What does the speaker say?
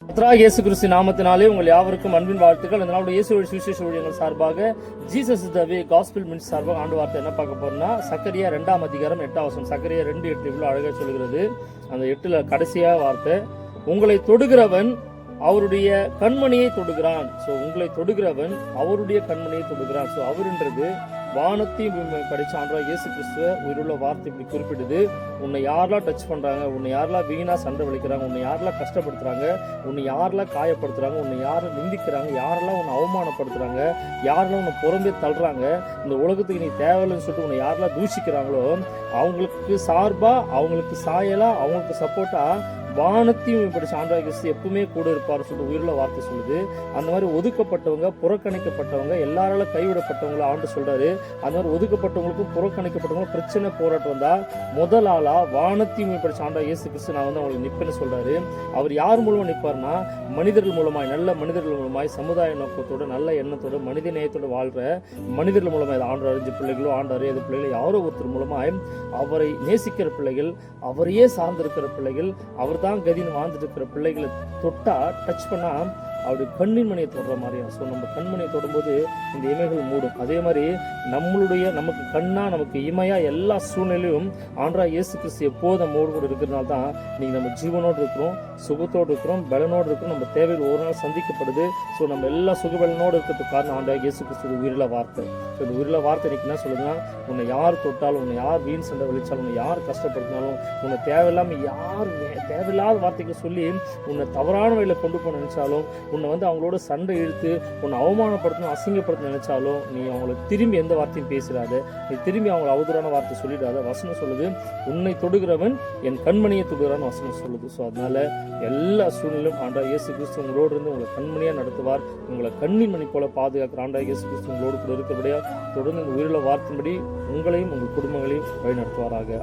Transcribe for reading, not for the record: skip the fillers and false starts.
கர்த்தராகிய இயேசு கிறிஸ்து நாமத்தினாலே உங்கள் யாவருக்கும் அன்பின் வாழ்த்துக்கள். இந்த நாளுடைய இயேசு சுவிசேஷ ஊழியங்கள் சார்பாக ஜீசஸ் த வே காஸ்பல் மினிஸ்ட்ரி சார்பாக ஆண்டு வார்த்தை என்ன பார்க்க போறோம்னா, சக்கரியா 2 அதிகாரம் 8 சக்கரியா 2:8 இவ்வளவு அழகா சொல்கிறது. அந்த 8 கடைசியா வார்த்தை, உங்களை தொடுகிறவன் அவருடைய கண்மணியை தொடுகிறான். ஸோ உங்களை தொடுகிறவன் அவருடைய கண்மணியை தொடுகிறான். ஸோ அவருன்றது வானத்தையும் படிச்ச ஆண்டவராகிய இயேசு கிறிஸ்துவ உயிருள்ள வார்த்தை இப்படி குறிப்பிடுது. உன்னை யாரெல்லாம் டச் பண்றாங்க, உன்னை யாரெல்லாம் வீணா சண்டை வலிக்கிறாங்க, உன்னை யாரெல்லாம் கஷ்டப்படுத்துறாங்க, உன்னை யாரெல்லாம் காயப்படுத்துறாங்க, உன்னை யாரும் நிந்திக்கிறாங்க, யாரெல்லாம் உன்னை அவமானப்படுத்துறாங்க, யாரெல்லாம் உன்னை புறம்பே தள்ளுறாங்க, இந்த உலகத்துக்கு நீ தேவையில்லைன்னு சொல்லிட்டு உன்னை யாரெல்லாம் தூஷிக்கிறாங்களோ அவங்களுக்கு சார்பா, அவங்களுக்கு சாயலா, அவங்களுக்கு சப்போர்ட்டா வானத்தையும் படிச்ச ஆண்டவராகிய கிறிஸ்து எப்பவுமே கூட இருப்பார் சொல்லிட்டு உயிருள்ள வார்த்தை சொல்லுது. அந்த மாதிரி ஒதுக்கப்பட்டவங்க, புறக்கணிக்கப்பட்டவங்க, எல்லாராலும் கைவிடப்பட்டவங்கள ஆண்டு சொல்றாரு. அந்த மாதிரி ஒதுக்கப்பட்டவங்களுக்கும் புறக்கணிக்கப்பட்டவங்களும் பிரச்சனை போராட்டம் வந்தா முதல் ஆளா வானத்தையும் படிச்ச ஆண்டவராகிய இயேசு கிறிஸ்து நான் வந்து அவங்களுக்கு நிற்பேன்னு சொல்றாரு. அவர் யார் மூலமா நிற்பார்னா, மனிதர்கள் மூலமாய், நல்ல மனிதர்கள் மூலமாய், சமுதாய நோக்கத்தோட, நல்ல எண்ணத்தோட, மனித நேயத்தோட வாழ்ற மனிதர்கள் மூலமா ஆண்டு அறிஞ்ச பிள்ளைகளோ, ஆண்டு அறியாத பிள்ளைகளோ, யாரோ ஒருத்தர் மூலமாய் அவரை நேசிக்கிற பிள்ளைகள், அவரையே சார்ந்திருக்கிற பிள்ளைகள், அவர் தான் கதின்னு வாழ்ந்துட்டு இருக்கிற பிள்ளைகளை தொட்டா, டச் பண்ணா அவருடைய கண்ணின் மணியை தொடுற மாதிரியா. ஸோ நம்ம கண்மணியை தொடும்போது இந்த இமைகள் மூடும். அதே மாதிரி நமக்கு கண்ணா, நமக்கு இமையா எல்லா சூழ்நிலையும் ஆண்டவராகிய இயேசு கிறிஸ்து எப்போது நம்மோடு கூட இருக்கிறதுனால தான் நீங்க நம்ம ஜீவனோடு இருக்கிறோம், சுகத்தோடு இருக்கிறோம், பலனோடு இருக்கிறோம். நம்ம தேவைகள் ஒரு நாள் சந்திக்கப்படுது. ஸோ நம்ம எல்லா சுகபலனோடு இருக்கிறதுக்கு காரணம் ஆண்டவராகிய இயேசு கிறிஸ்து உயிருள்ள வார்த்தை. ஸோ இந்த உயிருள்ள வார்த்தை இன்னைக்கு என்ன சொல்லுதுன்னா, உன்னை யார் தொட்டாலும், உன்னை யார் வீண் சண்டை வலிச்சாலும், உன்னை யார் கஷ்டப்படுத்தினாலும், உன்னை தேவையில்லாத வார்த்தைக்கு சொல்லி உன்னை தவறான வழியில கொண்டு போன நினைச்சாலும், உன்னை வந்து அவங்களோட சண்டை இழுத்து உன்னை அவமானப்படுத்தணும், அசிங்கப்படுத்த நினைச்சாலும், நீ அவங்களுக்கு திரும்பி எந்த வார்த்தையும் பேசிடாத, நீ திரும்பி அவங்களை அவதூறான வார்த்தை சொல்லிடாத. வசனம் சொல்லுது, உன்னை தொடுகிறவன் என் கண்மணியை தொடுகிறான்னு வசனம் சொல்லுது. ஸோ அதனால எல்லா சூழ்நிலையும் ஆண்டவராகிய இயேசு கிறிஸ்து உங்களோடு இருந்து உங்களை கண்மணியா நடத்துவார். உங்களை கண்ணின் மணி போல பாதுகாக்கிற ஆண்டவராகிய இயேசு கிறிஸ்து உங்களோடு கூட இருக்கிறபடியா தொடர்ந்து இந்த உயிருள்ள வார்த்தையின்படி உங்களையும் உங்கள் குடும்பங்களையும் வழி நடத்துவாராக.